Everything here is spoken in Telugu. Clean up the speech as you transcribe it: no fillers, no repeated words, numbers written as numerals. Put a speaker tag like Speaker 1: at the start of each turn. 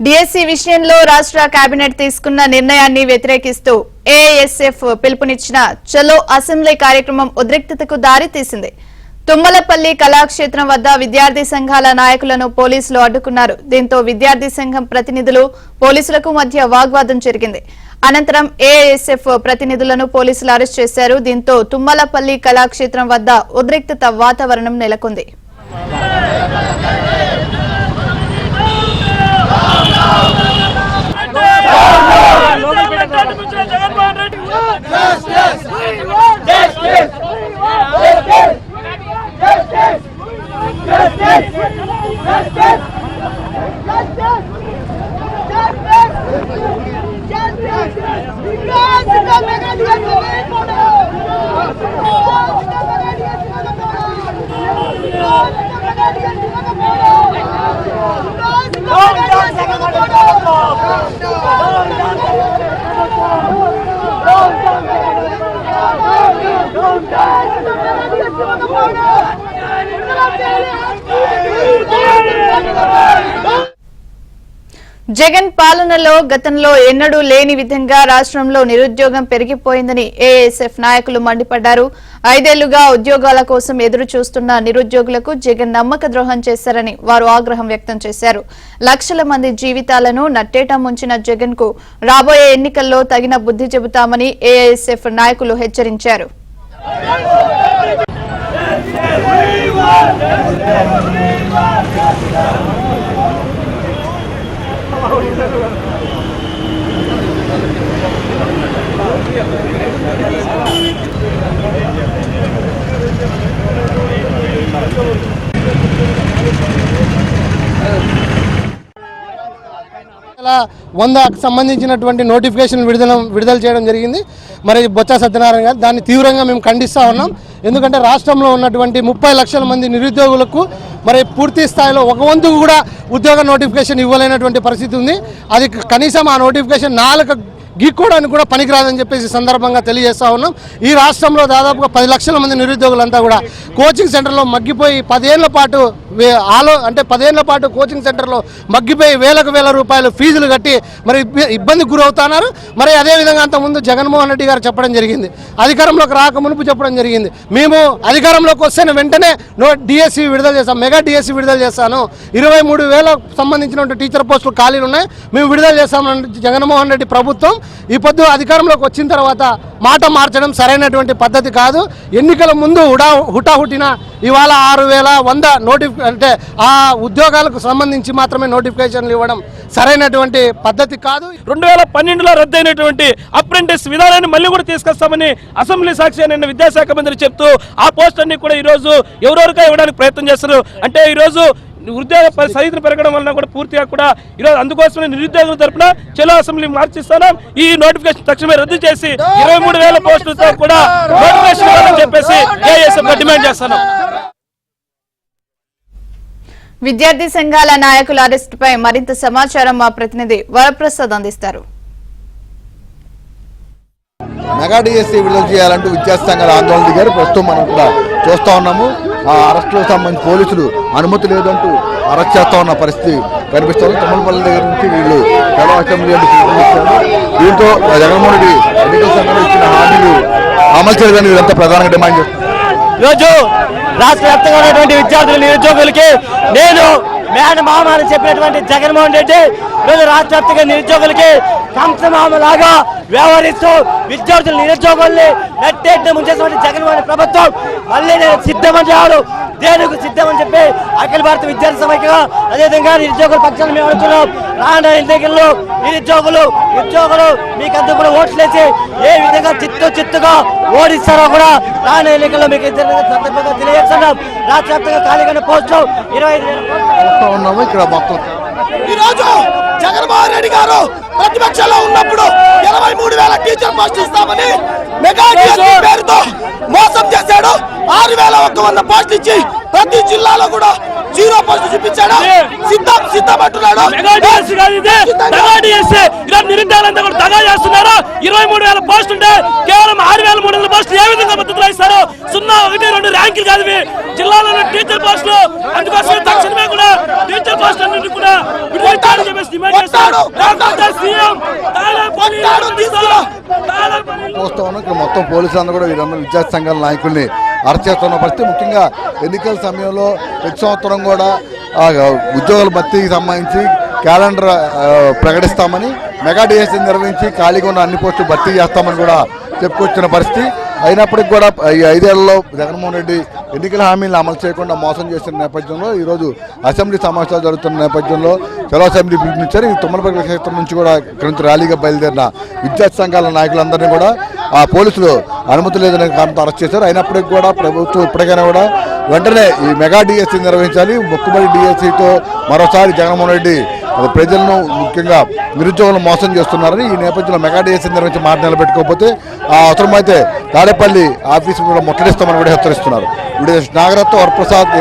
Speaker 1: డిఎస్సి విషయంలో రాష్ట్ర కేబినెట్ తీసుకున్న నిర్ణయాన్ని వ్యతిరేకిస్తూ ఏఐఎస్ఎఫ్ పిలుపునిచ్చిన చలో అసెంబ్లీ కార్యక్రమం ఉద్రిక్తతకు దారి తీసింది. తుమ్మలపల్లి కళాక్షేత్రం వద్ద విద్యార్థి సంఘాల నాయకులను పోలీసులు అడ్డుకున్నారు. దీంతో విద్యార్థి సంఘం ప్రతినిధులు పోలీసులకు మధ్య వాగ్వాదం జరిగింది. అనంతరం ఏఐఎస్ఎఫ్ ప్రతినిధులను పోలీసులు అరెస్ట్ చేశారు. దీంతో తుమ్మలపల్లి కళాక్షేత్రం వద్ద ఉద్రిక్తత వాతావరణం నెలకొంది. జగన్ పాలనలో గతంలో ఎన్నడూ లేని విధంగా రాష్ట్రంలో నిరుద్యోగం పెరిగిపోయిందని ఏఐఎస్ఎఫ్ నాయకులు మండిపడ్డారు. 5 ఏళ్లుగా ఉద్యోగాల కోసం ఎదురు చూస్తున్న నిరుద్యోగులకు జగన్ నమ్మక ద్రోహం చేశారని వారు ఆగ్రహం వ్యక్తం చేశారు. లక్షల మంది జీవితాలను నట్టేట ముంచిన జగన్ కు రాబోయే ఎన్నికల్లో తగిన బుద్ధి చెబుతామని ఏఐఎస్ఎఫ్ నాయకులు హెచ్చరించారు.
Speaker 2: వందకు సంబంధించినటువంటి నోటిఫికేషన్ విడుదల చేయడం జరిగింది. మరి బొత్స సత్యనారాయణ గారు దాన్ని తీవ్రంగా మేము ఖండిస్తూ ఉన్నాం. ఎందుకంటే రాష్ట్రంలో ఉన్నటువంటి 30 లక్షల మంది నిరుద్యోగులకు మరి పూర్తి స్థాయిలో ఒక వంతుకు కూడా ఉద్యోగ నోటిఫికేషన్ ఇవ్వలేనటువంటి పరిస్థితి ఉంది. అది కనీసం ఆ నోటిఫికేషన్ 4 గీక్కోవడానికి కూడా పనికిరాదని చెప్పేసి సందర్భంగా తెలియజేస్తూ ఉన్నాం. ఈ రాష్ట్రంలో దాదాపుగా 10 లక్షల మంది నిరుద్యోగులంతా కూడా కోచింగ్ సెంటర్లో మగ్గిపోయి 10 ఏళ్ల పాటు 10 ఏళ్ల పాటు కోచింగ్ సెంటర్లో మగ్గిపోయి వేల రూపాయలు ఫీజులు కట్టి మరి ఇబ్బందికి గురవుతున్నారు. మరి అదేవిధంగా అంతకుముందు జగన్మోహన్ రెడ్డి గారు చెప్పడం జరిగింది, అధికారంలోకి రాక మునుపు చెప్పడం జరిగింది, మేము అధికారంలోకి వస్తే వెంటనే డిఎస్సి విడుదల చేస్తాం, మెగా డిఎస్సి విడుదల చేస్తాను, 23,000 సంబంధించినటువంటి టీచర్ పోస్టులు ఖాళీలు ఉన్నాయి, మేము విడుదల చేస్తామని జగన్మోహన్ రెడ్డి ప్రభుత్వం ఈ పొద్దు అధికారంలోకి వచ్చిన తర్వాత మాట మార్చడం సరైనటువంటి పద్ధతి కాదు. ఎన్నికల ముందు హుటాహుటిన ఇవాళ 6,100 అంటే ఆ ఉద్యోగాలకు సంబంధించి మాత్రమే నోటిఫికేషన్లు ఇవ్వడం సరైనటువంటి పద్ధతి కాదు.
Speaker 3: 2012లో రద్దయినటువంటి అప్రెంటిస్ విధానాన్ని మళ్ళీ కూడా తీసుకొస్తామని అసెంబ్లీ సాక్షి నిన్న విద్యాశాఖ మంత్రి చెప్తూ ఆ పోస్ట్ అన్ని కూడా ఈరోజు ఎవరెవరిగా ఇవ్వడానికి ప్రయత్నం చేస్తారు. అంటే ఈరోజు ఉద్యోగ సహితులు పెరగడం వలన కూడా పూర్తిగా కూడా ఈరోజు అందుకోసమే నిరుద్యోగుల తరపున చలో అసెంబ్లీ మార్చిస్తాను, ఈ నోటిఫికేషన్ తక్షణమే రద్దు చేసి 23,000 పోస్టులతో కూడా నోటిఫికేషన్ ఇవ్వాలని చెప్పేసి ఏఐఎస్ఎఫ్ డిమాండ్ చేస్తున్నాం.
Speaker 1: విద్యార్థి సంఘాల నాయకుల అరెస్టుపై మరింత సమాచారం మా ప్రతినిధి వరప్రసాద్ అందిస్తారు.
Speaker 4: మెగా డిఎస్సి విడుదల చేయాలంటూ విద్యార్థి సంఘాల ఆందోళన దిగారు. ప్రస్తుతం మనం కూడా చూస్తూ ఉన్నాము. ఆ అరెస్టులకు సంబంధించి పోలీసులు అనుమతి లేదంటూ అరెస్ట్ చేస్తూ ఉన్న పరిస్థితి కనిపిస్తుంది. తుమ్మలపల్లి దగ్గర నుంచి వీళ్ళు కళా అసెంబ్లీ అంటే పిలుపునిచ్చారు. దీంతో జగన్మోహన్ రెడ్డి ఎన్నికల సంఘాలు ఇచ్చిన హామీలు అమలు చేయాలని వీళ్ళంతా ప్రధానంగా డిమాండ్ చేస్తారు.
Speaker 5: ఈరోజు రాష్ట్ర వ్యాప్తంగా ఉన్నటువంటి విద్యార్థులు నిరుద్యోగులకి నేను మేనమామ అని చెప్పినటువంటి జగన్మోహన్ రెడ్డి ఈరోజు రాష్ట్ర వ్యాప్తంగా నిరుద్యోగులకి కంసమామలాగా వ్యవహరిస్తూ విద్యార్థులు నిరుద్యోగుల్ని నెట్టేట్టు ముంచేసినటువంటి జగన్మోహన్ ప్రభుత్వం మళ్ళీ నేను సిద్ధమని దేనికి సిద్ధమని చెప్పి అఖిల భారత విద్యార్థి సమైక్యగా అదేవిధంగా నిరుద్యోగుల పక్షాన్ని మేము అడుగుతున్నాం. రానున్న ఎన్నికల్లో నిరుద్యోగులు మీకంతా కూడా ఓట్లేసి ఏ విధంగా చిత్తుగా ఓడిస్తారో కూడా రానున్న ఎన్నికల్లో మీకు సందర్భంగా తెలియజేస్తున్నాం. రాష్ట్ర వ్యాప్తంగా ఖాళీగా పోస్టులు 25,000
Speaker 4: ఇక్కడ మొత్తం
Speaker 6: ఈరోజు జగన్మోహన్ రెడ్డి గారు ప్రతిపక్షంలో ఉన్నప్పుడు 23,000 టీచర్ పోస్టులు ఇస్తామని మెగా డిఎస్సీ పేరుతో మోసం చేశాడు. 6,100 పోస్టులు ఇచ్చి ప్రతి జిల్లాలో కూడా 0 పోస్టులు చూపించాడు. సిద్ధం అంటున్నాడు.
Speaker 3: నిరుద్యోగులంతా కూడా దగా చేస్తున్నారు. 23,000 పోస్టులు ఉంటే కేవలం 6,300 పోస్టులు ఏ విధంగా మద్దతులు ఇస్తారు? 0-1-2 ర్యాంకులు కాదు జిల్లాలో టీచర్ పోస్టులు. అందుకోసం తక్షణమే కూడా టీచర్ పోస్టులన్నింటినీ కూడా విడుదల చెప్పేసి డిమాండ్ చేస్తారు.
Speaker 4: చూస్తా ఉన్నాం. ఇక్కడ మొత్తం పోలీసులందరూ కూడా వీరందరూ విద్యార్థి సంఘాల నాయకుల్ని అరెస్ట్ చేస్తున్న పరిస్థితి. ముఖ్యంగా ఎన్నికల సమయంలో ప్రతి సంవత్సరం కూడా ఉద్యోగుల భర్తీకి సంబంధించి క్యాలెండర్ ప్రకటిస్తామని మెగా డిఎస్సీ నిర్వహించి ఖాళీగా ఉన్న అన్ని పోస్టులు భర్తీ చేస్తామని కూడా చెప్పుకొచ్చిన పరిస్థితి. అయినప్పటికీ కూడా ఈ 5 ఏళ్లలో జగన్మోహన్ రెడ్డి ఎన్నికల హామీలను అమలు చేయకుండా మోసం చేసిన నేపథ్యంలో ఈరోజు అసెంబ్లీ సమావేశాలు జరుగుతున్న నేపథ్యంలో చలో అసెంబ్లీ పిలుపునిచ్చారు. ఈ తుమ్మలపల్లి క్షేత్రం నుంచి కూడా ఇక్కడ నుంచి ర్యాలీగా బయలుదేరిన విద్యార్థి సంఘాల నాయకులందరినీ కూడా ఆ పోలీసులు అనుమతి లేదనే కారణంతో అరెస్ట్ చేశారు. అయినప్పటికీ కూడా ప్రభుత్వం ఇప్పటికైనా కూడా వెంటనే ఈ మెగా డిఎస్సీ నిర్వహించాలి. మొక్కుబడి డిఎస్సీతో మరోసారి జగన్మోహన్ రెడ్డి ప్రజలను ముఖ్యంగా నిరుద్యోగులను మోసం చేస్తున్నారని ఈ నేపథ్యంలో మెగా డిఎస్సీ నిర్వహించి మాట నిలబెట్టుకోకపోతే అవసరమైతే తాడేపల్లి ఆఫీసు కూడా ముట్టడిస్తామని కూడా హెచ్చరిస్తున్నారు. నాగరత్న వరప్రసాద్.